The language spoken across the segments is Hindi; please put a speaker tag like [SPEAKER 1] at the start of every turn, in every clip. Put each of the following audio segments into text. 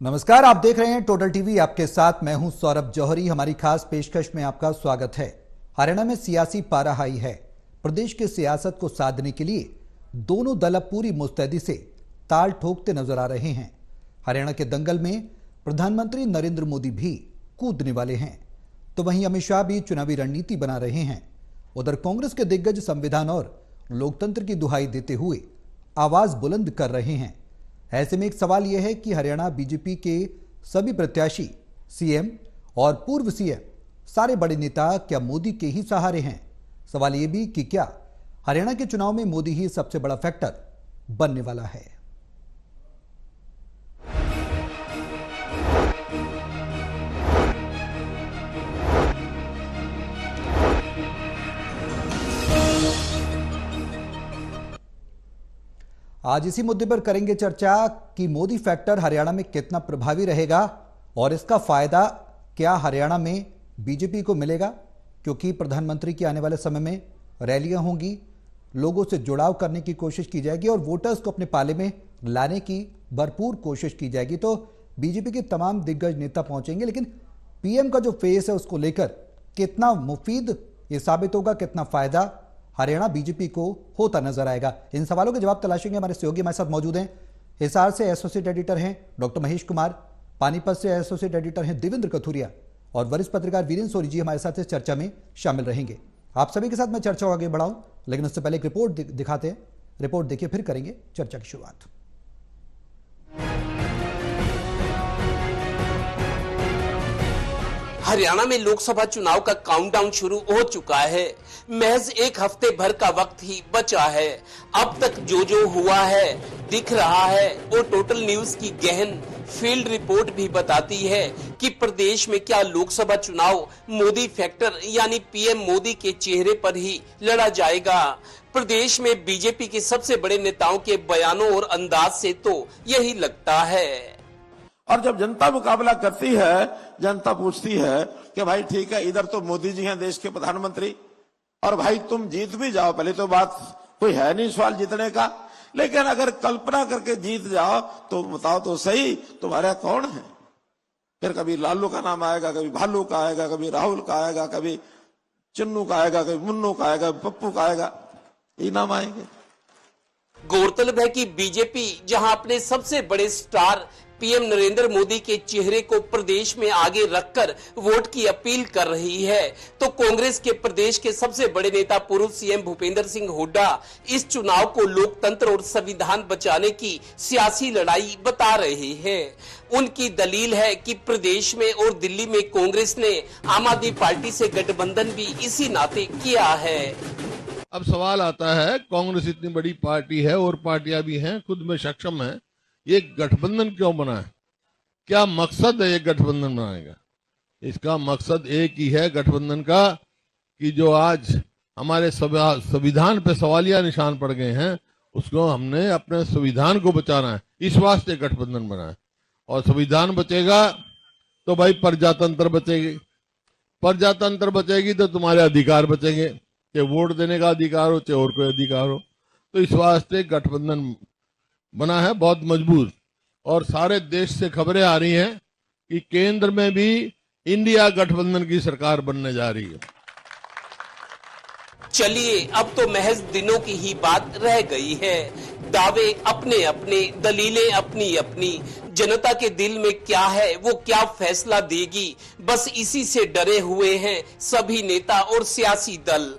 [SPEAKER 1] नमस्कार, आप देख रहे हैं टोटल टीवी। आपके साथ मैं हूं सौरभ जौहरी। हमारी खास पेशकश में आपका स्वागत है। हरियाणा में सियासी पारा हाई है। प्रदेश की सियासत को साधने के लिए दोनों दल अब पूरी मुस्तैदी से ताल ठोकते नजर आ रहे हैं। हरियाणा के दंगल में प्रधानमंत्री नरेंद्र मोदी भी कूदने वाले हैं, तो वहीं अमित शाह भी चुनावी रणनीति बना रहे हैं। उधर कांग्रेस के दिग्गज संविधान और लोकतंत्र की दुहाई देते हुए आवाज बुलंद कर रहे हैं। ऐसे में एक सवाल यह है कि हरियाणा बीजेपी के सभी प्रत्याशी, सीएम और पूर्व सीएम, सारे बड़े नेता क्या मोदी के ही सहारे हैं? सवाल यह भी कि क्या हरियाणा के चुनाव में मोदी ही सबसे बड़ा फैक्टर बनने वाला है? आज इसी मुद्दे पर करेंगे चर्चा कि मोदी फैक्टर हरियाणा में कितना प्रभावी रहेगा और इसका फायदा क्या हरियाणा में बीजेपी को मिलेगा, क्योंकि प्रधानमंत्री के आने वाले समय में रैलियां होंगी, लोगों से जुड़ाव करने की कोशिश की जाएगी और वोटर्स को अपने पाले में लाने की भरपूर कोशिश की जाएगी। तो बीजेपी के तमाम दिग्गज नेता पहुंचेंगे, लेकिन पीएम का जो फेस है उसको लेकर कितना मुफीद ये साबित होगा, कितना फायदा हरियाणा बीजेपी को होता नजर आएगा, इन सवालों के जवाब तलाशेंगे। हमारे सहयोगी हमारे साथ मौजूद हैं। हिसार से एसोसिएट एडिटर हैं डॉक्टर महेश कुमार, पानीपत से एसोसिएट एडिटर हैं देवेंद्र कथुरिया और वरिष्ठ पत्रकार वीरेंद्र सोरी जी हमारे साथ इस चर्चा में शामिल रहेंगे। आप सभी के साथ मैं चर्चा को आगे बढ़ाऊं, लेकिन उससे पहले एक रिपोर्ट दिखाते हैं। रिपोर्ट देखिए, फिर करेंगे चर्चा की शुरुआत।
[SPEAKER 2] हरियाणा में लोकसभा चुनाव का काउंटडाउन शुरू हो चुका है। महज एक हफ्ते भर का वक्त ही बचा है। अब तक जो जो हुआ है, दिख रहा है और टोटल न्यूज की गहन फील्ड रिपोर्ट भी बताती है कि प्रदेश में क्या लोकसभा चुनाव मोदी फैक्टर यानी पीएम मोदी के चेहरे पर ही लड़ा जाएगा। प्रदेश में बीजेपी के सबसे बड़े नेताओं के बयानों और अंदाज से तो यही लगता है।
[SPEAKER 3] और जब जनता मुकाबला करती है, जनता पूछती है कि भाई ठीक है, इधर तो मोदी जी हैं देश के प्रधानमंत्री, और भाई तुम जीत भी जाओ, पहले तो बात कोई है नहीं सवाल जीतने का, लेकिन अगर कल्पना करके जीत जाओ तो बताओ तो सही तुम्हारा कौन है? फिर कभी लालू का नाम आएगा, कभी भालू का आएगा, कभी राहुल का आएगा, कभी चन्नू का आएगा, कभी मुन्नू का आएगा, पप्पू का आएगा, ये नाम आएंगे।
[SPEAKER 2] गौरतलब है कि बीजेपी जहां अपने सबसे बड़े स्टार पीएम नरेंद्र मोदी के चेहरे को प्रदेश में आगे रखकर वोट की अपील कर रही है, तो कांग्रेस के प्रदेश के सबसे बड़े नेता पूर्व सीएम भूपेंद्र सिंह हुड्डा इस चुनाव को लोकतंत्र और संविधान बचाने की सियासी लड़ाई बता रहे हैं। उनकी दलील है कि प्रदेश में और दिल्ली में कांग्रेस ने आम आदमी पार्टी से गठबंधन भी इसी नाते किया है।
[SPEAKER 4] अब सवाल आता है, कांग्रेस इतनी बड़ी पार्टी है और पार्टियां भी हैं, खुद में सक्षम है, ये गठबंधन क्यों बना है? क्या मकसद है ये गठबंधन बनाने का? इसका मकसद एक ही है गठबंधन का कि जो आज हमारे संविधान पे सवालिया निशान पड़ गए हैं, उसको हमने अपने संविधान को बचाना है, इस वास्ते गठबंधन बना है। और संविधान बचेगा तो भाई प्रजातंत्र बचेगी, प्रजातंत्र बचेगी तो तुम्हारे अधिकार बचेंगे, चाहे वोट देने का अधिकार हो चाहे और कोई अधिकार हो। तो इस वास्ते गठबंधन बना है बहुत मजबूत, और सारे देश से खबरें आ रही हैं कि केंद्र में भी इंडिया गठबंधन की सरकार बनने जा रही है।
[SPEAKER 2] चलिए, अब तो महज दिनों की ही बात रह गई है। दावे अपने अपने, दलीलें अपनी अपनी। जनता के दिल में क्या है, वो क्या फैसला देगी, बस इसी से डरे हुए हैं सभी नेता और सियासी दल।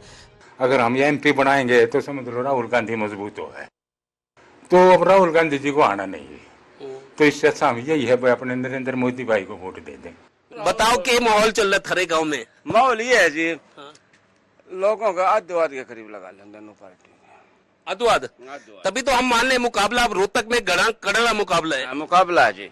[SPEAKER 5] अगर हम ये एमपी बनाएंगे तो समझ लो राहुल गांधी मजबूत हो है, तो अब राहुल गांधी जी को आना नहीं है, तो इससे अच्छा हम यही है भाई अपने नरेंद्र मोदी भाई को वोट दे दें।
[SPEAKER 2] बताओ क्या माहौल चल रहा थारे गांव में?
[SPEAKER 6] माहौल ये है जी, लोगों का आतंकवाद के करीब लगा लें दोनों पार्टी में।
[SPEAKER 2] आतंकवाद तभी तो हम मान ले मुकाबला अब रोहतक में कड़ा मुकाबला है।
[SPEAKER 6] मुकाबला है जी,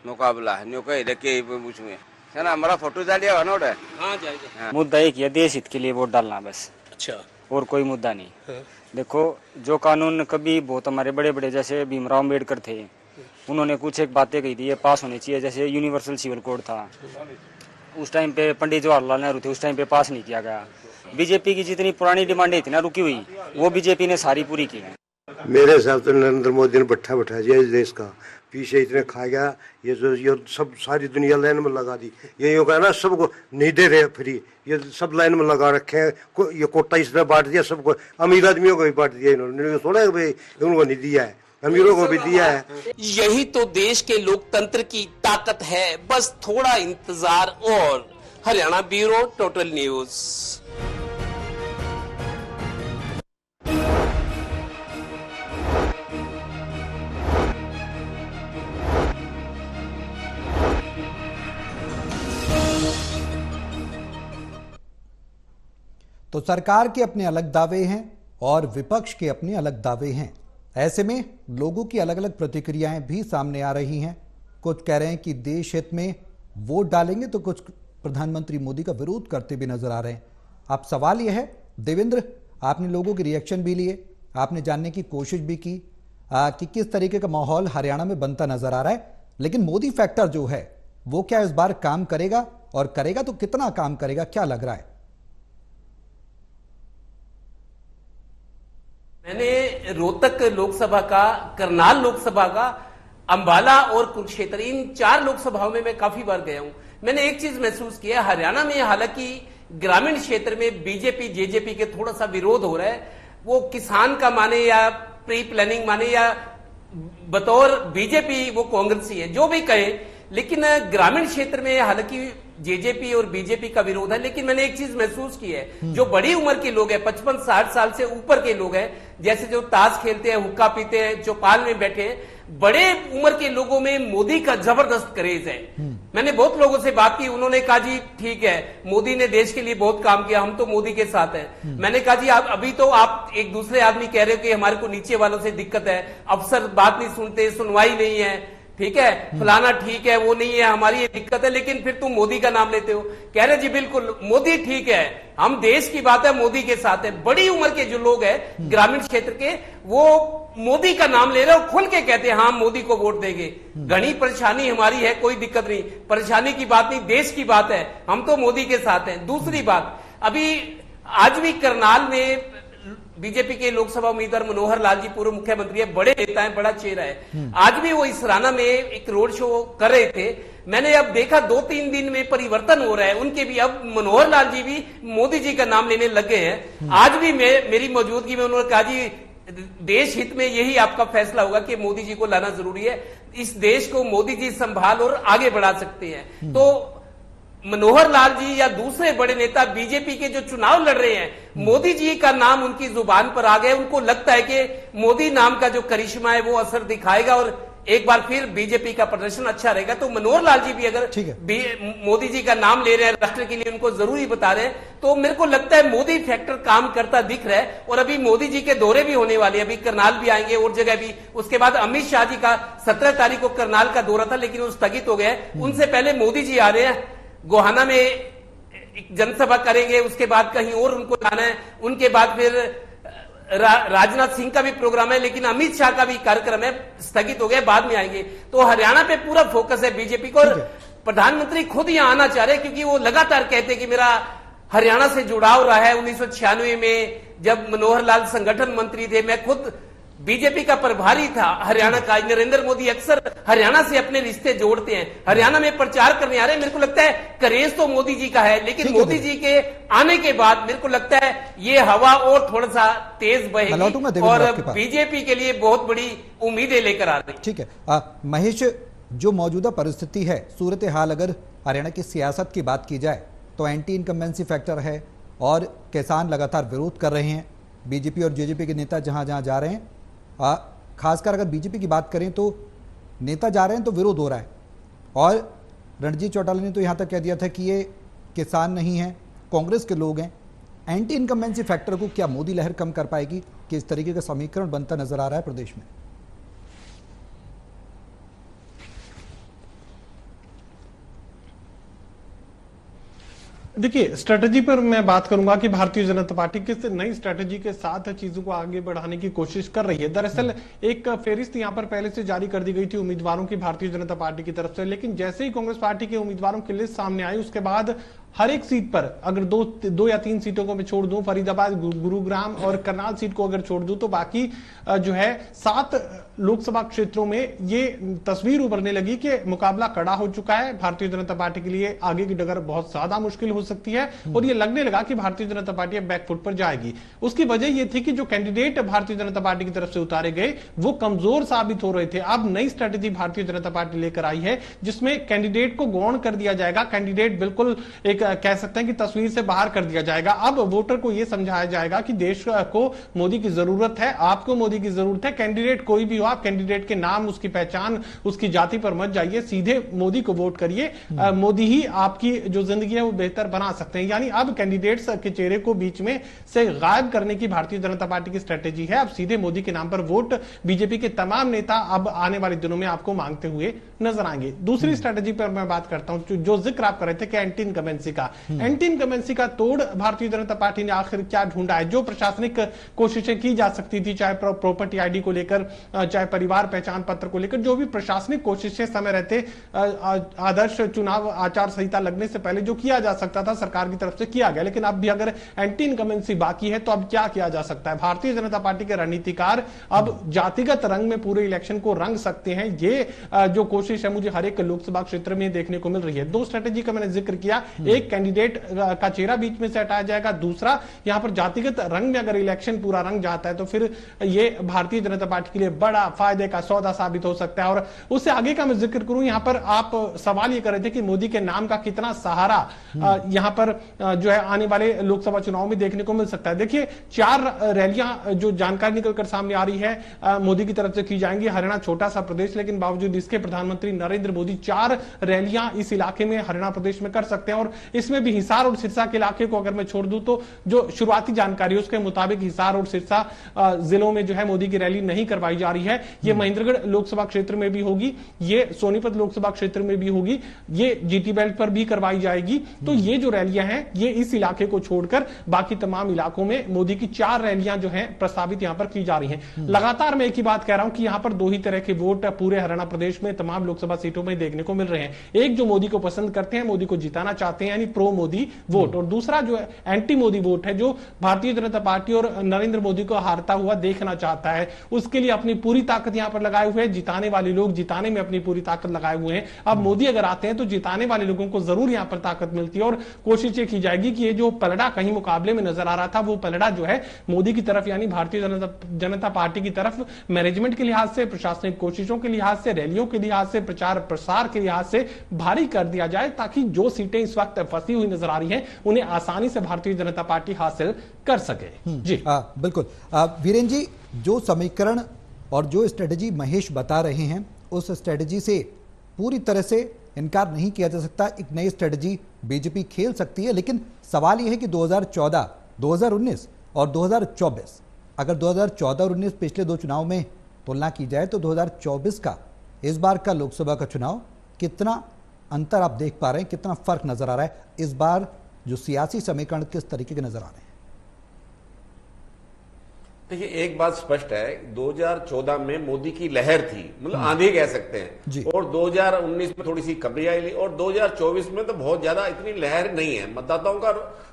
[SPEAKER 6] मुकाबला है। न्यू कही देखिए उसमें है ना, हमारा फोटो डालिए नोट है।
[SPEAKER 2] हाँ जाएगा।
[SPEAKER 7] मुद्दा एक है, देश हित के लिए वोट डालना बस।
[SPEAKER 2] अच्छा,
[SPEAKER 7] और कोई मुद्दा नहीं। देखो, जो कानून कभी बहुत हमारे बड़े बड़े जैसे भीमराव अम्बेडकर थे, उन्होंने कुछ एक बातें कही थी, ये पास होनी चाहिए। जैसे यूनिवर्सल सिविल कोड था, उस टाइम पे पंडित जवाहरलाल नेहरू थे, उस टाइम पे पास नहीं किया गया। बीजेपी की जितनी पुरानी डिमांडें थी ना रुकी हुई, वो बीजेपी ने सारी पूरी की है।
[SPEAKER 8] मेरे हिसाब से नरेंद्र मोदी ने बैठा दिया इस देश का, पीछे इतने खा गया, ये जो ये सब सारी दुनिया लाइन में लगा दी। ये यूँ कहना सबको नहीं दे रहे फ्री, ये सब लाइन में लगा रखे हैं। ये कोटा इसने बांट दिया सबको, अमीर आदमियों को भी बांट दिया इन्होंने, थोड़ा है भाई उनको नहीं दिया है, अमीरों को भी दिया है।
[SPEAKER 2] यही तो देश के लोकतंत्र की ताकत है, बस थोड़ा इंतजार और। Haryana bureau, total news.
[SPEAKER 1] तो सरकार के अपने अलग दावे हैं और विपक्ष के अपने अलग दावे हैं। ऐसे में लोगों की अलग अलग प्रतिक्रियाएं भी सामने आ रही हैं। कुछ कह रहे हैं कि देश हित में वोट डालेंगे, तो कुछ प्रधानमंत्री मोदी का विरोध करते भी नजर आ रहे हैं। अब सवाल यह है, देवेंद्र, आपने लोगों के रिएक्शन भी लिए, आपने जानने की कोशिश भी की कि किस तरीके का माहौल हरियाणा में बनता नजर आ रहा है, लेकिन मोदी फैक्टर जो है वो क्या इस बार काम करेगा, और करेगा तो कितना काम करेगा, क्या लग रहा है?
[SPEAKER 2] मैंने रोहतक लोकसभा का, करनाल लोकसभा का, अंबाला और कुरुक्षेत्र, इन 4 लोकसभाओं में मैं काफी बार गया हूं। मैंने एक चीज महसूस किया, हरियाणा में हालांकि ग्रामीण क्षेत्र में बीजेपी जेजेपी के थोड़ा सा विरोध हो रहा है, वो किसान का माने या प्री प्लानिंग माने या बतौर बीजेपी वो कांग्रेसी है, जो भी कहे, लेकिन ग्रामीण क्षेत्र में हालांकि जेजेपी और बीजेपी का विरोध है। लेकिन मैंने एक चीज महसूस की है, जो बड़ी उम्र के लोग हैं, 55-60 साल से ऊपर के लोग हैं, जैसे जो ताश खेलते हैं, हुक्का पीते हैं, चौपाल में बैठे हैं, बड़े उम्र के लोगों में मोदी का जबरदस्त क्रेज है। मैंने बहुत लोगों से बात की, उन्होंने कहा जी ठीक है, मोदी ने देश के लिए बहुत काम किया, हम तो मोदी के साथ हैं। मैंने कहा जी आप अभी तो आप एक दूसरे आदमी कह रहे हो कि हमारे को नीचे वालों से दिक्कत है, अफसर बात नहीं सुनते, सुनवाई नहीं है, ठीक है, फलाना ठीक है, वो नहीं है, हमारी ये दिक्कत है, लेकिन फिर तुम मोदी का नाम लेते हो। कह रहे जी बिल्कुल मोदी ठीक है, हम देश की बात है मोदी के साथ है। बड़ी उम्र के जो लोग हैं ग्रामीण क्षेत्र के, वो मोदी का नाम ले रहे हो, खुल के कहते हैं हाँ मोदी को वोट देंगे। घनी परेशानी हमारी है, कोई दिक्कत नहीं, परेशानी की बात नहीं, देश की बात है, हम तो मोदी के साथ हैं। दूसरी बात, अभी आज भी करनाल में बीजेपी के लोकसभा उम्मीदवार मनोहर लाल जी, पूर्व मुख्यमंत्री है, बड़े नेता है, बड़ा चेहरा है, आज भी वो इसराना में एक रोड शो कर रहे थे। मैंने अब देखा 2-3 दिन में परिवर्तन हो रहा है उनके भी, अब मनोहर लाल जी भी मोदी जी का नाम लेने लगे हैं। आज भी मेरी मौजूदगी में उन्होंने कहा जी देश हित में यही आपका फैसला होगा कि मोदी जी को लाना जरूरी है, इस देश को मोदी जी संभाल और आगे बढ़ा सकते हैं। तो मनोहर लाल जी या दूसरे बड़े नेता बीजेपी के जो चुनाव लड़ रहे हैं, मोदी जी का नाम उनकी जुबान पर आ गया, उनको लगता है कि मोदी नाम का जो करिश्मा है वो असर दिखाएगा और एक बार फिर बीजेपी का प्रदर्शन अच्छा रहेगा। तो मनोहर लाल जी भी अगर मोदी जी का नाम ले रहे हैं, राष्ट्र के लिए उनको जरूरी बता रहे हैं, तो मेरे को लगता है मोदी फैक्टर काम करता दिख रहा है। और अभी मोदी जी के दौरे भी होने वाले हैं, अभी करनाल भी आएंगे और जगह भी, उसके बाद अमित शाह जी का 17 तारीख को करनाल का दौरा था लेकिन वो स्थगित हो गया, उनसे पहले मोदी जी आ रहे हैं, गोहाना में एक जनसभा करेंगे, उसके बाद कहीं और उनको जाना है, उनके बाद फिर राजनाथ सिंह का भी प्रोग्राम है, लेकिन अमित शाह का भी कार्यक्रम है, स्थगित हो गया, बाद में आएंगे। तो हरियाणा पे पूरा फोकस है बीजेपी को, और प्रधानमंत्री खुद यहां आना चाह रहे हैं, क्योंकि वो लगातार कहते हैं कि मेरा हरियाणा से जुड़ाव रहा है। 1996 में जब मनोहर लाल संगठन मंत्री थे, मैं खुद बीजेपी का प्रभारी था हरियाणा का। नरेंद्र मोदी अक्सर हरियाणा से अपने रिश्ते जोड़ते हैं, हरियाणा में प्रचार करने आ रहे हैं। मेरे को लगता है करेज तो मोदी जी का है, लेकिन मोदी जी के आने के बाद मेरे को लगता है ये हवा और थोड़ा सा तेज बहेगी और बीजेपी के लिए बहुत बड़ी उम्मीदें लेकर आ रही है।
[SPEAKER 1] ठीक है महेश, जो मौजूदा परिस्थिति है, सूरत हाल अगर हरियाणा की सियासत की बात की जाए तो एंटी इनकम्बेंसी फैक्टर है और किसान लगातार विरोध कर रहे हैं। बीजेपी और जेजेपी के नेता जहां जहां जा रहे हैं, खासकर अगर बीजेपी की बात करें तो नेता जा रहे हैं तो विरोध हो रहा है। और रणजीत चौटाला ने तो यहां तक कह दिया था कि ये किसान नहीं है, कांग्रेस के लोग हैं। एंटी इनकम्बेंसी फैक्टर को क्या मोदी लहर कम कर पाएगी कि इस तरीके का समीकरण बनता नजर आ रहा है प्रदेश में?
[SPEAKER 9] देखिए, स्ट्रेटजी पर मैं बात करूंगा कि भारतीय जनता पार्टी किस नई स्ट्रेटजी के साथ चीजों को आगे बढ़ाने की कोशिश कर रही है। दरअसल एक फेरिस्त यहां पर पहले से जारी कर दी गई थी उम्मीदवारों की भारतीय जनता पार्टी की तरफ से, लेकिन जैसे ही कांग्रेस पार्टी के उम्मीदवारों की लिस्ट सामने आई उसके बाद हर एक सीट पर अगर दो या तीन सीटों को मैं छोड़ दूं, फरीदाबाद, गुरुग्राम और करनाल सीट को अगर छोड़ दूं, तो बाकी जो है 7 लोकसभा क्षेत्रों में ये तस्वीर उभरने लगी कि मुकाबला कड़ा हो चुका है। भारतीय जनता पार्टी के लिए आगे की डगर बहुत ज्यादा मुश्किल हो सकती है और ये लगने लगा कि भारतीय जनता पार्टी अब बैकफुट पर जाएगी। उसकी वजह यह थी कि जो कैंडिडेट भारतीय जनता पार्टी की तरफ से उतारे गए वो कमजोर साबित हो रहे थे। अब नई स्ट्रेटेजी भारतीय जनता पार्टी लेकर आई है जिसमें कैंडिडेट को गौण कर दिया जाएगा, कैंडिडेट बिल्कुल एक कह सकते हैं कि तस्वीर से बाहर कर दिया जाएगा। अब वोटर को यह समझाया जाएगा कि देश को मोदी की जरूरत है, आपको मोदी की जरूरत है। कैंडिडेट कोई भी हो, आप कैंडिडेट के नाम, उसकी पहचान, उसकी जाति पर मत जाइए, सीधे मोदी को वोट करिए। मोदी ही आपकी जो जिंदगी है वो बेहतर बना सकते हैं। यानी अब कैंडिडेट्स के चेहरे को बीच में से गायब करने की भारतीय जनता पार्टी की स्ट्रेटेजी है। अब सीधे मोदी के नाम पर वोट बीजेपी के तमाम नेता अब आने वाले दिनों में आपको मांगते हुए नजर आएंगे। दूसरी स्ट्रेटेजी पर मैं बात करता हूं, जो जिक्र आप कर रहे थे कि एंटी इनकम्बेंसी का, एंटी इनकम्बेंसी का तोड़ भारतीय जनता पार्टी ने आखिर क्या ढूंढा है। जो प्रशासनिक कोशिशें की जा सकती थी, चाहे प्रॉपर्टी आईडी को लेकर, चाहे परिवार पहचान पत्र को लेकर, जो भी प्रशासनिक कोशिशें समय रहते आदर्श चुनाव आचार संहिता लगने से पहले जो किया जा सकता था सरकार की तरफ से किया गया। लेकिन अब भी अगर एंटी इनकम्बेंसी बाकी है तो अब क्या किया जा सकता है। भारतीय जनता पार्टी के रणनीतिकार अब जातिगत रंग में पूरे इलेक्शन को रंग सकते हैं। ये जो कोशिश है मुझे हर एक लोकसभा क्षेत्र में देखने को मिल रही है। दो स्ट्रेटेजी का मैंने जिक्र किया, एक कैंडिडेट का चेहरा बीच में से हटाया जाएगा, दूसरा यहां पर जातिगत रंग में अगर इलेक्शन पूरा रंग जाता है तो फिर ये भारतीय जनता पार्टी के लिए बड़ा फायदे का सौदा साबित हो सकता है। और उससे आगे का मैं जिक्र करूं, यहां पर आप सवाल ये कर रहे थे कि मोदी के नाम का कितना सहारा यहां पर जो है आने वाले लोकसभा चुनाव में देखने को मिल सकता है। देखिए 4 रैलियां जो जानकारी निकलकर सामने आ रही है मोदी की तरफ से की जाएंगी। हरियाणा छोटा सा प्रदेश, लेकिन बावजूद इसके प्रधानमंत्री नरेंद्र मोदी 4 रैलियां इस इलाके में हरियाणा प्रदेश में कर सकते हैं। और इसमें भी हिसार और सिरसा के इलाके को अगर मैं छोड़ दूं तो जो शुरुआती जानकारी उसके मुताबिक हिसार और सिरसा जिलों में जो है मोदी की रैली नहीं करवाई जा रही है। ये महेंद्रगढ़ लोकसभा क्षेत्र में भी होगी, ये सोनीपत लोकसभा क्षेत्र में भी होगी, ये जीटी बेल्ट पर भी करवाई जाएगी। तो ये जो रैलियां हैं ये इस इलाके को छोड़कर बाकी तमाम इलाकों में मोदी की 4 रैलियां जो हैं प्रस्तावित यहां पर की जा रही हैं। लगातार मैं एक ही बात कह रहा हूं कि यहां पर 2 ही तरह के वोट पूरे हरियाणा प्रदेश में तमाम लोकसभा सीटों में देखने को मिल रहे हैं। एक जो मोदी को पसंद करते हैं, मोदी को जिताना चाहते हैं, यानी प्रो मोदी वोट, और दूसरा जो है एंटी मोदी वोट है, जो भारतीय जनता पार्टी और नरेंद्र मोदी को हारता हुआ देखना चाहता है। उसके लिए अपनी पूरी ताकत यहां पर लगाए हुए हैं। जिताने वाले लोग जिताने में अपनी पूरी ताकत लगाए हुए हैं। अब मोदी अगर आते हैं तो जिताने वाले लोगों को जरूर यहां पर ताकत मिलती है और कोशिश ये की जाएगी कि ये जो पलड़ा कहीं मुकाबले में नजर आ रहा था वो पलड़ा जो है मोदी की तरफ यानी भारतीय जनता पार्टी की तरफ मैनेजमेंट के लिहाज से, प्रशासनिक कोशिशों के लिहाज से, रैलियों के लिहाज से, प्रचार प्रसार के लिहाज से भारी कर दिया जाए, ताकि जो सीटें इस वक्त फंसी हुई नजर आ रही हैं उन्हें आसानी से भारतीय जनता पार्टी हासिल कर सके। जी
[SPEAKER 1] बिल्कुल वीरेंद्र जी, जो समीकरण और जो स्ट्रेटेजी महेश बता रहे हैं उस स्ट्रेटेजी से पूरी तरह से इनकार नहीं किया जा सकता। एक नई स्ट्रेटेजी बीजेपी खेल सकती है, लेकिन सवाल यह है कि 2014, 2019 और 2024, अगर 2014 और 19 पिछले 2 चुनाव में तुलना की जाए तो 2024 का इस बार का लोकसभा का चुनाव कितना अंतर आप देख पा रहे हैं, कितना फर्क नजर आ रहा है? इस बार जो सियासी समीकरण किस तरीके के नजर आ रहे हैं?
[SPEAKER 10] देखिए, एक बात स्पष्ट है, 2014 में मोदी की लहर थी, मतलब आंधी कह सकते हैं, और 2019 में थोड़ी सी कमी आई, और 2024 में तो बहुत ज्यादा इतनी लहर नहीं है। मतदाताओं का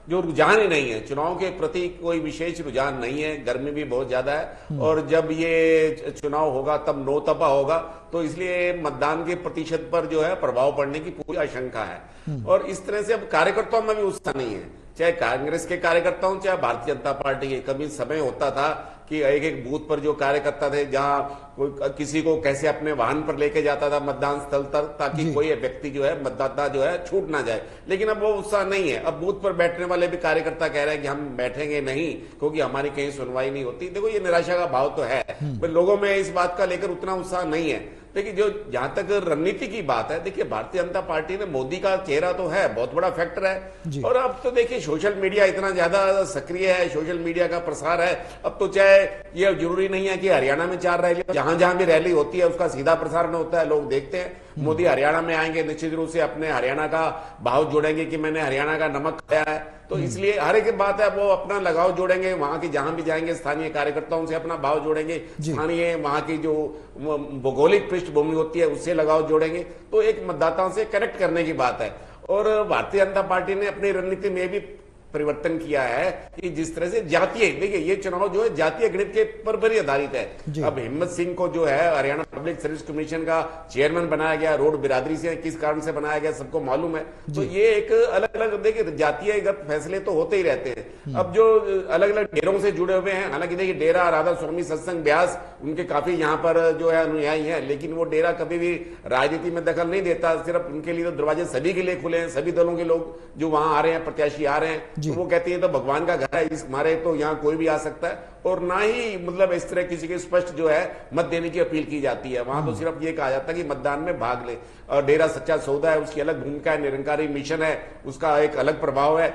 [SPEAKER 10] जो रुझान ही नहीं है, चुनाव के प्रति कोई विशेष रुझान नहीं है। गर्मी भी बहुत ज्यादा है और जब ये चुनाव होगा तब नौतपा होगा, तो इसलिए मतदान के प्रतिशत पर जो है प्रभाव पड़ने की पूरी आशंका है। और इस तरह से अब कार्यकर्ताओं में भी उत्साह नहीं है, चाहे कांग्रेस के कार्यकर्ता हों चाहे भारतीय जनता पार्टी के। कभी समय होता था कि एक एक बूथ पर जो कार्यकर्ता थे, जहां कोई किसी को कैसे अपने वाहन पर लेके जाता था मतदान स्थल तक, ताकि कोई व्यक्ति जो है मतदाता जो है छूट ना जाए। लेकिन अब वो उत्साह नहीं है। अब बूथ पर बैठने वाले भी कार्यकर्ता कह रहे हैं कि हम बैठेंगे नहीं क्योंकि हमारी कहीं सुनवाई नहीं होती। देखो, ये निराशा का भाव तो है, पर लोगों में इस बात का लेकर उतना उत्साह नहीं है। देखिए, जो जहां तक रणनीति की बात है, देखिए भारतीय जनता पार्टी में मोदी का चेहरा तो है, बहुत बड़ा फैक्टर है। और अब तो देखिए सोशल मीडिया इतना ज्यादा सक्रिय है, सोशल मीडिया का प्रसार है। अब तो चाहे ये जरूरी नहीं है कि हरियाणा में 4 रैली, जहां जहां भी रैली होती है उसका सीधा प्रसारण होता है, लोग देखते हैं। मोदी हरियाणा में आएंगे, निश्चित रूप से अपने हरियाणा का भाव जोड़ेंगे कि मैंने हरियाणा का नमक खाया है, तो इसलिए हर एक बात है वो अपना लगाव जोड़ेंगे। वहां की जहां भी जाएंगे स्थानीय कार्यकर्ताओं से अपना भाव जोड़ेंगे, स्थानीय वहां की जो भौगोलिक पृष्ठभूमि होती है उससे लगाव जोड़ेंगे, तो एक मतदाताओं से कनेक्ट करने की बात है। और भारतीय जनता पार्टी ने अपनी रणनीति में भी परिवर्तन किया है कि जिस तरह से जातीय, देखिए ये चुनाव जो है जातीय गणित के पर ही आधारित है। अब हिम्मत सिंह को जो है हरियाणा पब्लिक सर्विस कमीशन का चेयरमैन बनाया गया, रोड बिरादरी से किस कारण से बनाया गया सबको मालूम है। तो ये एक अलग अलग, देखिए जातीयगत फैसले तो होते ही रहते हैं। अब जो अलग अलग डेरों से जुड़े हुए हैं, हालांकि देखिए डेरा राधा स्वामी सत्संग ब्यास उनके काफी यहाँ पर जो है अनुयायी है, लेकिन वो डेरा कभी भी राजनीति में दखल नहीं देता। सिर्फ उनके लिए तो दरवाजे सभी के लिए खुले हैं, सभी दलों के लोग जो वहां आ रहे हैं, प्रत्याशी आ रहे हैं, तो वो कहती है तो भगवान का घर है, इस मारे तो यहाँ कोई भी आ सकता है। और ना ही मतलब इस तरह किसी के स्पष्ट जो है मत देने की अपील की जाती है। वहां तो सिर्फ ये कहा जाता है कि मतदान में भाग ले। और डेरा सच्चा सौदा है, उसकी अलग भूमिका है, निरंकारी मिशन है, उसका एक अलग प्रभाव है।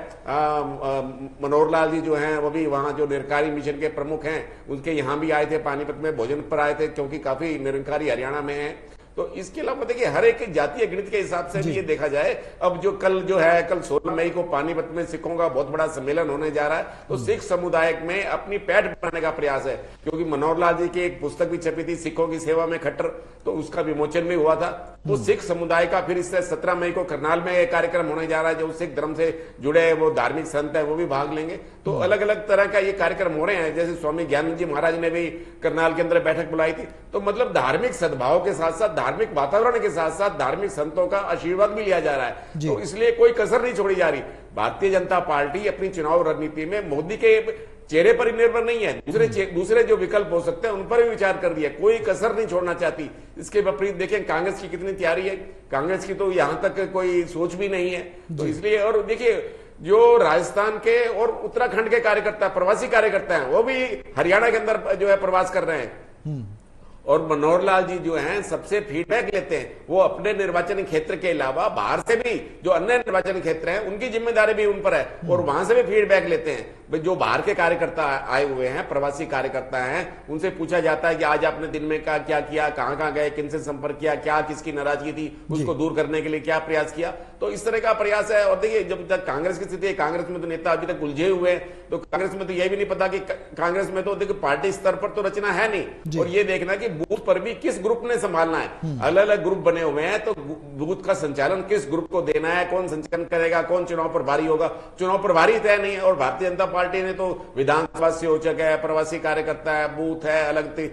[SPEAKER 10] मनोहर लाल जी जो हैं वो भी वहां जो निरंकारी मिशन के प्रमुख हैं, उनके यहाँ भी आए थे, पानीपत में भोजन पर आए थे, क्योंकि काफी निरंकारी हरियाणा में है। तो इसके अलावा देखिए हर एक जातीय गणित के हिसाब से भी ये देखा जाए। अब जो कल 16 मई को पानीपत में सिखों का बहुत बड़ा सम्मेलन होने जा रहा है, तो सिख समुदाय में अपनी पैठ बनाने का प्रयास है, क्योंकि मनोहर लाल जी की एक पुस्तक भी छपी थी सिखों की सेवा में खट्टर, तो उसका विमोचन भी हुआ था। तो सिख समुदाय का फिर इससे 17 मई को करनाल में एक कार्यक्रम होने जा रहा है, जो सिख धर्म से जुड़े वो धार्मिक संत है वो भी भाग लेंगे। तो अलग अलग तरह का ये कार्यक्रम हो रहे हैं। जैसे स्वामी ज्ञानंद जी महाराज ने भी करनाल के अंदर बैठक बुलाई थी। तो मतलब धार्मिक सद्भाव के साथ साथ, धार्मिक वातावरण के साथ साथ धार्मिक संतों का आशीर्वाद भी लिया जा रहा है। तो इसलिए कोई कसर नहीं छोड़ी जा रही। भारतीय जनता पार्टी अपनी चुनाव रणनीति में मोदी के चेहरे पर ही निर्भर नहीं है, दूसरे जो विकल्प हो सकते हैं उन पर भी विचार कर रही है, कोई कसर नहीं छोड़ना चाहती। इसके विपरीत देखें कांग्रेस की कितनी तैयारी है, कांग्रेस की तो यहां तक कोई सोच भी नहीं है। तो इसलिए, और देखिए जो राजस्थान के और उत्तराखंड के कार्यकर्ता, प्रवासी कार्यकर्ता हैं, वो भी हरियाणा के अंदर जो है प्रवास कर रहे हैं। और मनोहर लाल जी जो हैं सबसे फीडबैक लेते हैं। वो अपने निर्वाचन क्षेत्र के अलावा बाहर से भी जो अन्य निर्वाचन क्षेत्र हैं उनकी जिम्मेदारी भी उन पर है, और वहां से भी फीडबैक लेते हैं। जो बाहर के कार्यकर्ता आए हुए हैं, प्रवासी कार्यकर्ता हैं, उनसे पूछा जाता है कि आज आपने दिन में क्या किया, कहां गए, किनसे संपर्क किया, क्या किसकी नाराजगी थी, उसको दूर करने के लिए क्या प्रयास किया। तो इस तरह का प्रयास है। और देखिए जब तक कांग्रेस की स्थिति है, कांग्रेस में तो नेता अभी तक उलझे हुए हैं, तो कांग्रेस में तो यह भी नहीं पता कि कांग्रेस में तो देखिए पार्टी स्तर पर तो रचना है नहीं, और ये देखना कि बूथ पर भी किस ग्रुप ने संभालना है। अलग अलग ग्रुप बने हुए हैं, तो बूथ का संचालन किस ग्रुप को देना है, कौन संचालन करेगा, कौन चुनाव प्रभारी होगा, चुनाव प्रभारी तय नहीं है। और भारतीय जनता पार्टी ने तो विधानसभा से हो चुका है, प्रवासी कार्यकर्ता है, बूथ है, अलग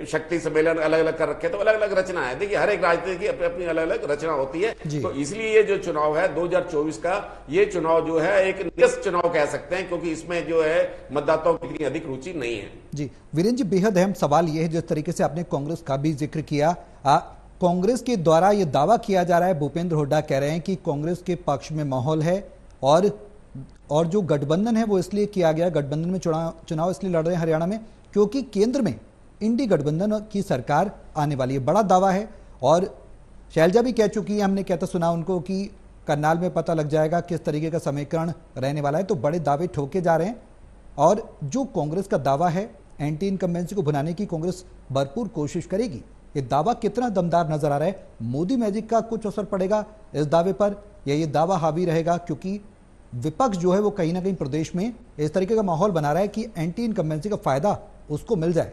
[SPEAKER 10] शक्ति सम्मेलन अलग अलग कर रखे, तो अलग अलग रचना है। देखिए हर एक राजनीति की अपनी अपनी अलग अलग रचना होती है। तो इसलिए ये जो चुनाव है 2024 का, ये चुनाव जो है एक निरस्त चुनाव कह सकते हैं, क्योंकि इसमें जो है मतदाताओं की इतनी अधिक रुचि नहीं है।
[SPEAKER 1] जी वीरेंद्र जी, बेहद अहम सवाल ये है, जिस तरीके से आपने कांग्रेस का भी जिक्र किया, कांग्रेस के द्वारा ये दावा किया जा रहा है, भूपेंद्र हुड्डा कह रहे हैं कि कांग्रेस के पक्ष में माहौल है, और जो गठबंधन है वो इसलिए किया गया, गठबंधन में चुनाव इसलिए लड़ रहे हैं हरियाणा में क्योंकि केंद्र में इंडी गठबंधन की सरकार आने वाली है। बड़ा दावा है, और शैलजा भी कह चुकी है, हमने कहता सुना उनको कि करनाल में पता लग जाएगा किस तरीके का समीकरण रहने वाला है। तो बड़े दावे ठोके जा रहे हैं, और जो कांग्रेस का दावा है एंटी इनकम्बेंसी को भुनाने की कांग्रेस भरपूर कोशिश करेगी। ये दावा कितना दमदार नजर आ रहा है? मोदी मैजिक का कुछ असर पड़ेगा इस दावे पर, या ये दावा हावी रहेगा क्योंकि विपक्ष जो है वो कहीं ना कहीं प्रदेश में इस तरीके का माहौल बना रहा है कि एंटी इनकम्बेंसी का फायदा उसको मिल जाए?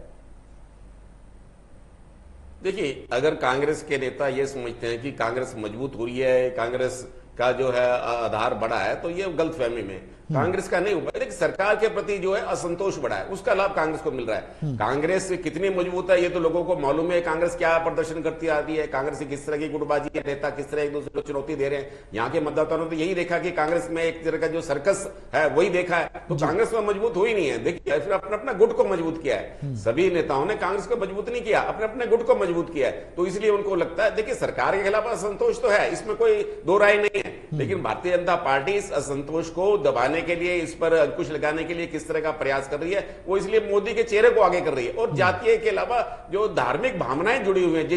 [SPEAKER 10] देखिए अगर कांग्रेस के नेता ये समझते हैं कि कांग्रेस मजबूत हो रही है, कांग्रेस का जो है आधार बड़ा है, तो ये गलतफहमी में कांग्रेस का नहीं हुआ। देखिए सरकार के प्रति जो है असंतोष बढ़ा है, उसका लाभ कांग्रेस को मिल रहा है। कांग्रेस कितनी मजबूत है ये तो लोगों को मालूम है। कांग्रेस क्या प्रदर्शन करती आती है, कांग्रेस की किस तरह की गुटबाजी है, नेता किस तरह एक दूसरे को चुनौती दे रहे हैं। यहाँ के मतदाताओं ने तो यही देखा कि कांग्रेस में एक तरह का जो सर्कस है वही देखा है, तो कांग्रेस में मजबूत हुई नहीं है। देखिए फिर अपने अपना गुट को मजबूत किया है, सभी नेताओं ने कांग्रेस को मजबूत नहीं किया, अपने अपने गुट को मजबूत किया है। तो इसलिए उनको लगता है, देखिए सरकार के खिलाफ असंतोष तो है, इसमें कोई दो राय नहीं है, लेकिन भारतीय जनता पार्टी इस असंतोष को दबाने के लिए, इस पर अंकुश लगाने के लिए किस तरह का प्रयास कर रही है, वो इसलिए मोदी के चेहरे को आगे कर रही है। और जातीय के अलावा जो धार्मिक भावनाएं जुड़ी हुई हैं,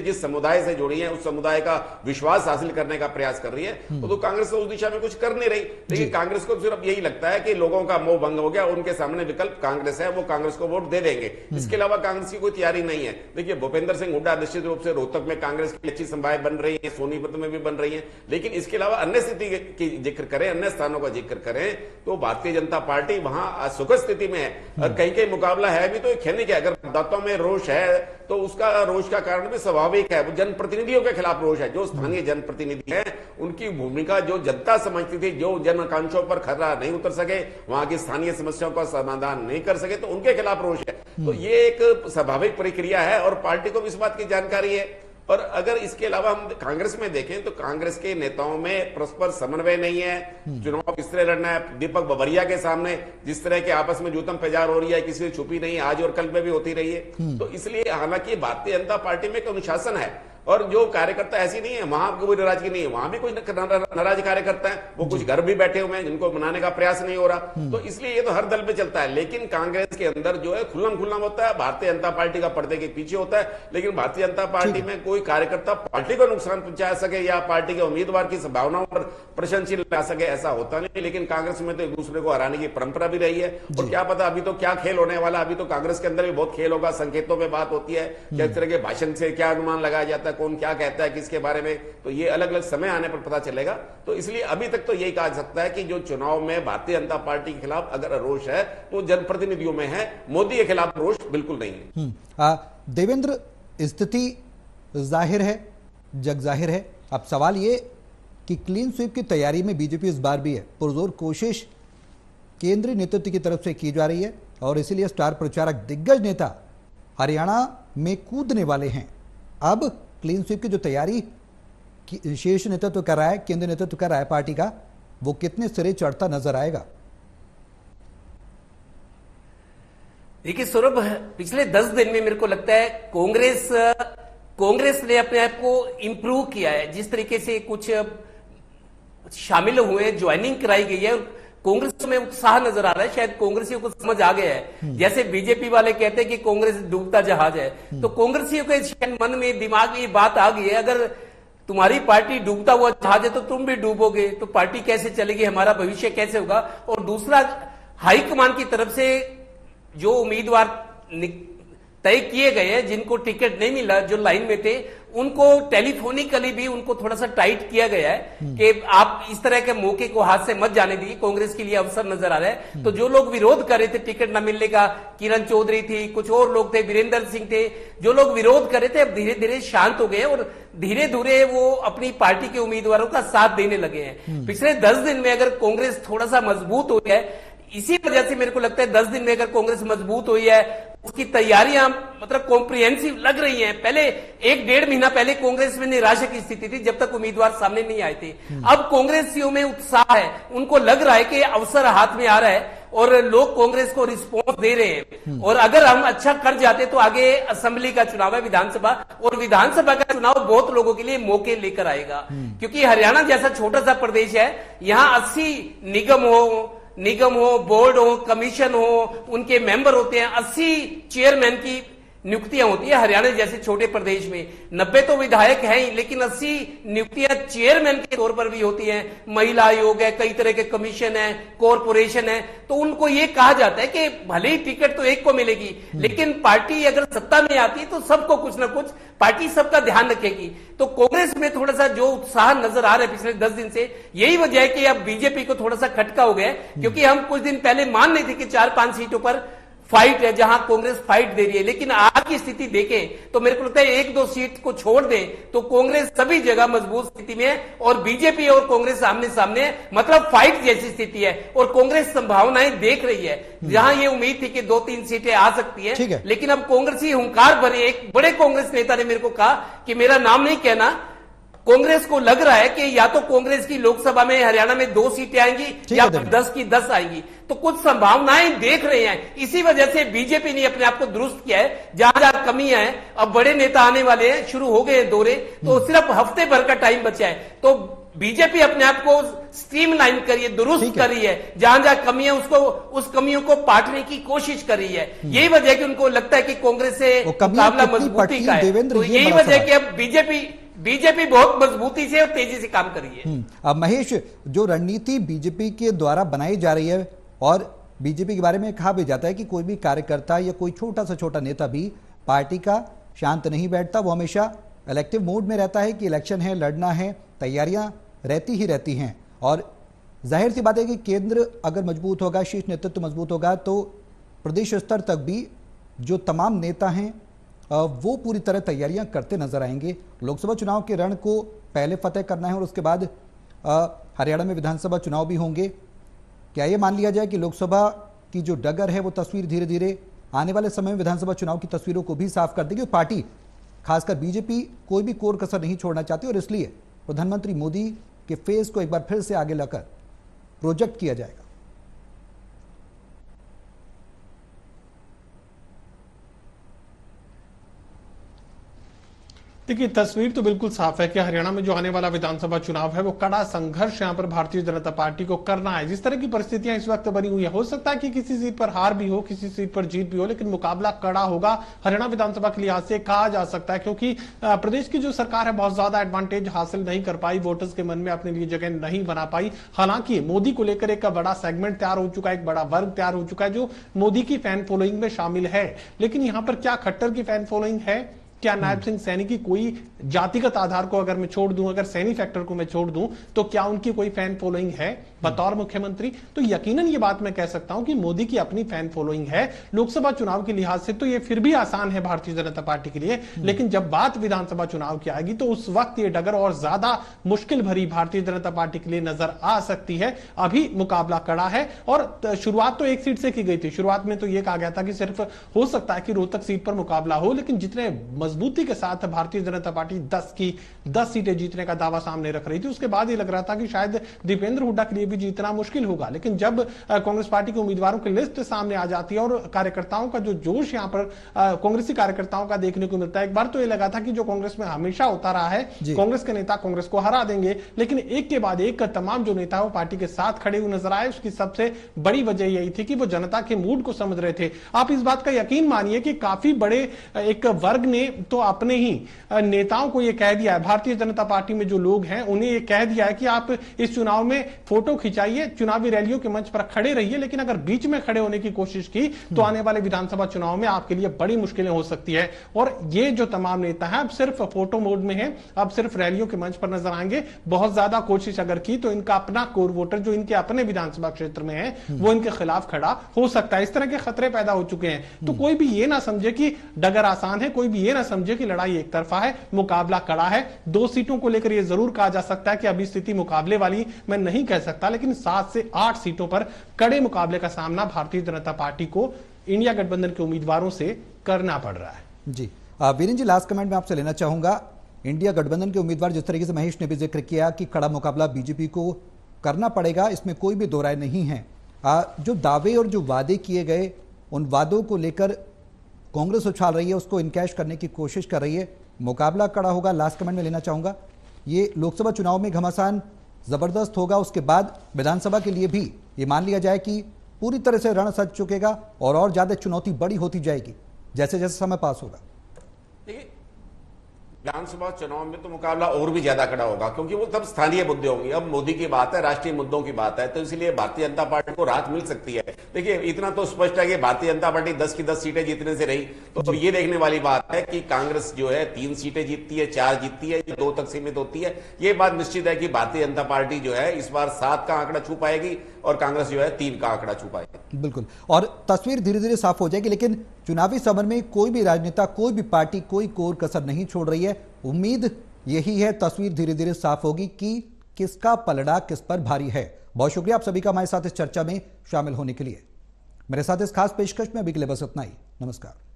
[SPEAKER 10] जिस समुदाय से जुड़ी हैं, उस समुदाय का विश्वास हासिल करने का प्रयास कर रही है, तो कांग्रेस उस दिशा में कुछ कर नहीं रही। लेकिन कांग्रेस को सिर्फ यही लगता है कि लोगों का मोह भंग हो गया, उनके सामने विकल्प कांग्रेस है, वो कांग्रेस को वोट दे देंगे। इसके अलावा कांग्रेस की कोई तैयारी नहीं है। देखिए भूपेंद्र सिंह हुड्डा निश्चित रूप से रोहतक में कांग्रेस की अच्छी संभावनाएं बन रही है, सोनीपत में भी बन रही है, लेकिन इसके अलावा अन्य स्थिति की जिक्र करें, अन्य स्थानों का जिक्र करें करें तो भारतीय जनता पार्टी वहां सुखद स्थिति में है। और कहीं कहीं मुकाबला है भी तो खेलने के, अगर मतदाताओं में रोष है तो उसका रोष का कारण भी स्वाभाविक है, वो जनप्रतिनिधियों के खिलाफ रोष है। जो स्थानीय जनप्रतिनिधि हैं उनकी भूमिका जो जनता समझती थी, जो जन आकांक्षाओं पर खरा नहीं उतर सके, वहां की स्थानीय समस्याओं का समाधान नहीं कर सके, तो उनके खिलाफ रोष है। तो ये एक स्वाभाविक प्रक्रिया है और पार्टी को भी इस बात की जानकारी है। और अगर इसके अलावा हम कांग्रेस में देखें तो कांग्रेस के नेताओं में परस्पर समन्वय नहीं है। चुनाव किस तरह लड़ना है, दीपक बबरिया के सामने जिस तरह के आपस में जूतम पेजार हो रही है, किसी से छुपी नहीं, आज और कल में भी होती रही है। तो इसलिए हालांकि भारतीय जनता पार्टी में एक अनुशासन है और जो कार्यकर्ता ऐसी नहीं है, वहां कोई नाराजगी नहीं है, वहां भी कोई नाराज कार्यकर्ता है, वो कुछ घर भी बैठे हुए हैं जिनको मनाने का प्रयास नहीं हो रहा। तो इसलिए ये तो हर दल में चलता है। लेकिन कांग्रेस के अंदर जो है खुल्लम खुल्ला होता है, भारतीय जनता पार्टी का पर्दे के पीछे होता है। लेकिन भारतीय जनता पार्टी में कोई कार्यकर्ता पार्टी को नुकसान पहुंचा सके या पार्टी के उम्मीदवार की संभावनाओं पर प्रशंसित ला सके, ऐसा होता नहीं। लेकिन कांग्रेस में तो एक दूसरे को हराने की परंपरा भी रही है। और क्या पता अभी तो क्या खेल होने वाला, अभी तो कांग्रेस के अंदर भी बहुत खेल होगा, संकेतों में बात होती है, किस तरह के भाषण से क्या अनुमान लगाया जाता है, कौन क्या कहता है किसके बारे में, तो ये अलग अलग समय आने पर पता चलेगा। तो इसलिए अभी तक तो यही कहा जा सकता है कि जो चुनाव में भारतीय जनता पार्टी के खिलाफ अगर रोष है तो जनप्रतिनिधियों में है, मोदी के खिलाफ रोष बिल्कुल नहीं है।
[SPEAKER 1] देवेंद्र, स्थिति जाहिर है, जग जाहिर है। अब सवाल ये कि क्लीन स्वीप की तैयारी में बीजेपी इस बार भी है, पुरजोर कोशिश केंद्रीय नेतृत्व की तरफ से की जा रही है और इसीलिए स्टार प्रचारक दिग्गज नेता हरियाणा में कूदने वाले हैं। अब क्लीन स्वीप की जो तैयारी शीर्ष नेतृत्व कर रहा है, केंद्रीय नेतृत्व कर रहा है पार्टी का, वो कितने सिरे चढ़ता नजर आएगा?
[SPEAKER 2] देखिए सौरभ, पिछले 10 दिन में मेरे को लगता है कांग्रेस ने अपने आप को इंप्रूव किया है। जिस तरीके से कुछ शामिल हुए, ज्वाइनिंग कराई गई है, कांग्रेस में उत्साह नजर आ रहा है। शायद कांग्रेसियों को समझ आ गया है, जैसे बीजेपी वाले कहते हैं कि कांग्रेस डूबता जहाज है, तो कांग्रेसियों के शायद मन में, दिमाग में ये बात आ गई है, अगर तुम्हारी पार्टी डूबता हुआ जहाज है तो तुम भी डूबोगे, तो पार्टी कैसे चलेगी, हमारा भविष्य कैसे होगा। और दूसरा, हाईकमान की तरफ से जो उम्मीदवार तय किए गए हैं, जिनको टिकट नहीं मिला, जो लाइन में थे, उनको टेलीफोनिकली भी उनको थोड़ा सा टाइट किया गया है कि आप इस तरह के मौके को हाथ से मत जाने दीजिए। कांग्रेस के लिए अवसर नजर आ रहा है। तो जो लोग विरोध कर रहे थे टिकट न मिलने का, किरण चौधरी थी, कुछ और लोग थे, वीरेंद्र सिंह थे, जो लोग विरोध कर रहे थे, अब धीरे धीरे शांत हो गए और धीरे धीरे वो अपनी पार्टी के उम्मीदवारों का साथ देने लगे हैं। पिछले 10 दिन में अगर कांग्रेस थोड़ा सा मजबूत हो गया, इसी वजह से मेरे को लगता है 10 दिन में अगर कांग्रेस मजबूत हुई है, उसकी तैयारियां मतलब कॉम्प्रिहेंसिव लग रही हैं। पहले 1-1.5 महीना पहले कांग्रेस में निराशा की स्थिति थी जब तक उम्मीदवार सामने नहीं आए थे। अब कांग्रेसियों में उत्साह है, उनको लग रहा है कि अवसर हाथ में आ रहा है और लोग कांग्रेस को रिस्पॉन्स दे रहे हैं। और अगर हम अच्छा कर जाते तो आगे असेंबली का चुनाव है, विधानसभा, और विधानसभा का चुनाव बहुत लोगों के लिए मौके लेकर आएगा। क्योंकि हरियाणा जैसा छोटा सा प्रदेश है, यहाँ 80 निगम हो, बोर्ड हो, कमीशन हो, उनके मेंबर होते हैं, 80 चेयरमैन की नियुक्तियां होती है हरियाणा जैसे छोटे प्रदेश में। 90 तो विधायक हैं ही, लेकिन 80 नियुक्तियां चेयरमैन के तौर पर भी होती हैं। महिला आयोग है, कई तरह के कमीशन है, कॉरपोरेशन है। तो उनको ये कहा जाता है कि भले ही टिकट तो एक को मिलेगी, लेकिन पार्टी अगर सत्ता में आती है तो सबको कुछ ना कुछ, पार्टी सबका ध्यान रखेगी। तो कांग्रेस में थोड़ा सा जो उत्साह नजर आ रहा है पिछले 10 दिन से, यही वजह है कि अब बीजेपी को थोड़ा सा खटका हो गया। क्योंकि हम कुछ दिन पहले मान रहे थे कि 4-5 सीटों पर फाइट है, जहां कांग्रेस फाइट दे रही है, लेकिन आज की स्थिति देखें तो मेरे को लगता है 1-2 सीट को छोड़ दें तो कांग्रेस सभी जगह मजबूत स्थिति में है और बीजेपी और कांग्रेस आमने सामने, मतलब फाइट जैसी स्थिति है। और कांग्रेस संभावनाएं देख रही है, जहां ये उम्मीद थी कि 2-3 सीटें आ सकती है, लेकिन अब कांग्रेस ही हुंकार भरे। एक बड़े कांग्रेस नेता ने मेरे को कहा कि मेरा नाम नहीं कहना, कांग्रेस को लग रहा है कि या तो कांग्रेस की लोकसभा में हरियाणा में 2 सीटें आएंगी या 10 की 10 आएंगी। तो कुछ संभावनाएं देख रहे हैं। इसी वजह से बीजेपी ने अपने आप को दुरुस्त किया है, जहां जहां कमियां हैं। अब बड़े नेता आने वाले हैं, शुरू हो गए दौरे, तो सिर्फ हफ्ते भर का टाइम बचा है। तो बीजेपी अपने आप को स्ट्रीमलाइन करिए, दुरुस्त कर रही है, जहां जहां कमियां उस कमियों को पाटने की कोशिश कर रही है। यही वजह है कि उनको लगता है कि कांग्रेस से मुकाबला मजबूती का है। तो यही वजह है कि अब बीजेपी बहुत मजबूती से और तेजी से काम कर रही है।
[SPEAKER 1] अब महेश, जो रणनीति बीजेपी के द्वारा बनाई जा रही है, और बीजेपी के बारे में कहा भी जाता है कि कोई भी कार्यकर्ता या कोई छोटा से छोटा नेता भी पार्टी का शांत नहीं बैठता, वो हमेशा इलेक्टिव मोड में रहता है कि इलेक्शन है, लड़ना है, तैयारियां रहती ही रहती हैं। और जाहिर सी बात है कि केंद्र अगर मजबूत होगा, शीर्ष नेतृत्व मजबूत होगा, तो प्रदेश स्तर तक भी जो तमाम नेता हैं वो पूरी तरह तैयारियां करते नजर आएंगे। लोकसभा चुनाव के रण को पहले फतेह करना है और उसके बाद हरियाणा में विधानसभा चुनाव भी होंगे। क्या ये मान लिया जाए कि लोकसभा की जो डगर है वो तस्वीर धीरे धीरे आने वाले समय में विधानसभा चुनाव की तस्वीरों को भी साफ कर देगी? और पार्टी खासकर बीजेपी कोई भी कोर कसर नहीं छोड़ना चाहती और इसलिए प्रधानमंत्री मोदी के फेस को एक बार फिर से आगे लाकर प्रोजेक्ट किया जाएगा।
[SPEAKER 9] देखिए, तस्वीर तो बिल्कुल साफ है कि हरियाणा में जो आने वाला विधानसभा चुनाव है वो कड़ा संघर्ष यहां पर भारतीय जनता पार्टी को करना है। जिस तरह की परिस्थितियां इस वक्त बनी हुई है, हो सकता है कि किसी सीट पर हार भी हो, किसी सीट पर जीत भी हो, लेकिन मुकाबला कड़ा होगा हरियाणा विधानसभा के लिहाज से कहा जा सकता है, क्योंकि प्रदेश की जो सरकार है बहुत ज्यादा एडवांटेज हासिल नहीं कर पाई, वोटर्स के मन में अपने लिए जगह नहीं बना पाई। हालांकि मोदी को लेकर एक बड़ा सेगमेंट तैयार हो चुका है, एक बड़ा वर्ग तैयार हो चुका है जो मोदी की फैन फॉलोइंग में शामिल है। लेकिन यहां पर क्या खट्टर की फैन फॉलोइंग है, क्या नायब सिंह सैनी की कोई जातिगत आधार को अगर मैं छोड़ दूं, अगर सैनी फैक्टर को मैं छोड़ दूं, तो क्या उनकी कोई फैन फॉलोइंग है बतौर मुख्यमंत्री? तो यकीनन ये बात मैं कह सकता हूं कि मोदी की अपनी फैन फॉलोइंग है। लोकसभा चुनाव के लिहाज से तो ये फिर भी आसान है भारतीय जनता पार्टी के लिए, लेकिन जब बात विधानसभा चुनाव की आएगी तो उस वक्त ये डगर और ज्यादा मुश्किल भरी भारतीय जनता पार्टी के लिए नजर आ सकती है। अभी मुकाबला कड़ा है और शुरुआत तो एक सीट से की गई थी। शुरुआत में तो यह कहा गया था कि सिर्फ हो सकता है कि रोहतक सीट पर मुकाबला हो, लेकिन जितने मजबूती के साथ भारतीय जनता पार्टी 10 की 10 सीटें जीतने का दावा सामने रख रही थी, उसके बाद ये लग रहा था कि शायद दीपेंद्र हुड्डा के लिए भी जीतना मुश्किल होगा। लेकिन जब कांग्रेस पार्टी के उम्मीदवारों की लिस्ट सामने आ जाती है और कार्यकर्ताओं का जो जोश यहां पर कांग्रेसी कार्यकर्ताओं का देखने को मिलता है, एक बार तो ये लगा था कि जो कांग्रेस में हमेशा होता रहा है, कांग्रेस के नेता कांग्रेस को हरा देंगे, लेकिन एक के बाद एक तमाम जो नेता वो पार्टी के साथ खड़े हुए नजर आए। उसकी सबसे बड़ी वजह यही थी कि वो जनता के मूड को समझ रहे थे। आप इस बात का यकीन मानिए कि काफी बड़े एक वर्ग ने तो अपने ही नेताओं को यह कह दिया है, भारतीय जनता पार्टी में जो लोग हैं उन्हें यह कह दिया है कि आप इस चुनाव में फोटो खिंचाइए, चुनावी रैलियों के मंच पर खड़े रहिए, लेकिन अगर बीच में खड़े होने की कोशिश की तो आने वाले विधानसभा चुनाव में आपके लिए बड़ी मुश्किलें हो सकती है। और ये जो तमाम नेता हैं अब सिर्फ फोटो मोड में हैं, अब सिर्फ रैलियों के मंच पर नजर आएंगे। बहुत ज्यादा कोशिश अगर की तो इनका अपना कोर वोटर जो इनके अपने विधानसभा क्षेत्र में है वो इनके खिलाफ खड़ा हो सकता है। इस तरह के खतरे पैदा हो चुके हैं। तो कोई भी ये ना समझे कि डगर आसान है, कोई भी ये ना समझे कि लड़ाई एक तरफा है, मुकाबला कड़ा है। 2 सीटों को लेकर यह जरूर कहा जा सकता है कि अभी स्थिति मुकाबले वाली मैं नहीं कह सकता, लेकिन 7 से 8 सीटों पर कड़े मुकाबले का सामना भारतीय जनता पार्टी को इंडिया गठबंधन के उम्मीदवारों से करना पड़ रहा है।
[SPEAKER 1] जी वीरेंद्र जी, लास्ट कमेंट में आपसे लेना चाहूंगा। इंडिया गठबंधन के उम्मीदवार जिस तरीके से महेश ने भी जिक्र किया कि कड़ा मुकाबला बीजेपी को करना पड़ेगा, इसमें कोई भी दो राय नहीं है। जो दावे और जो वादे किए गए उन वादों को लेकर कांग्रेस उछाल रही है, उसको इनकैश करने की कोशिश कर रही है। मुकाबला कड़ा होगा, लास्ट कमेंट में लेना चाहूंगा। ये लोकसभा चुनाव में घमासान जबरदस्त होगा, उसके बाद विधानसभा के लिए भी ये मान लिया जाए कि पूरी तरह से रण सज चुकेगा और ज्यादा चुनौती बड़ी होती जाएगी जैसे जैसे समय पास होगा।
[SPEAKER 10] देखिए, विधानसभा चुनाव में तो मुकाबला और भी ज्यादा कड़ा होगा, क्योंकि वो तब स्थानीय मुद्दे होंगे। अब मोदी की बात है, राष्ट्रीय मुद्दों की बात है, तो इसलिए भारतीय जनता पार्टी को राहत मिल सकती है। देखिए, इतना तो स्पष्ट है कि भारतीय जनता पार्टी 10 की 10 सीटें जीतने से रही, तो ये देखने वाली बात है कि कांग्रेस जो है 3 सीटें जीतती है, 4 जीतती है, 2 तक सीमित होती है। ये बात निश्चित है कि भारतीय जनता पार्टी जो है इस बार 7 का आंकड़ा छू पाएगी और कांग्रेस जो है 3 का आंकड़ा छू पाएगी।
[SPEAKER 1] बिल्कुल, और तस्वीर धीरे धीरे साफ हो जाएगी। लेकिन चुनावी समर में कोई भी राजनेता, कोई भी पार्टी कोई कोर कसर नहीं छोड़ रही है। उम्मीद यही है, तस्वीर धीरे धीरे साफ होगी कि किसका पलड़ा किस पर भारी है। बहुत शुक्रिया आप सभी का हमारे साथ इस चर्चा में शामिल होने के लिए। मेरे साथ इस खास पेशकश में अभी के लिए बस इतना ही। नमस्कार।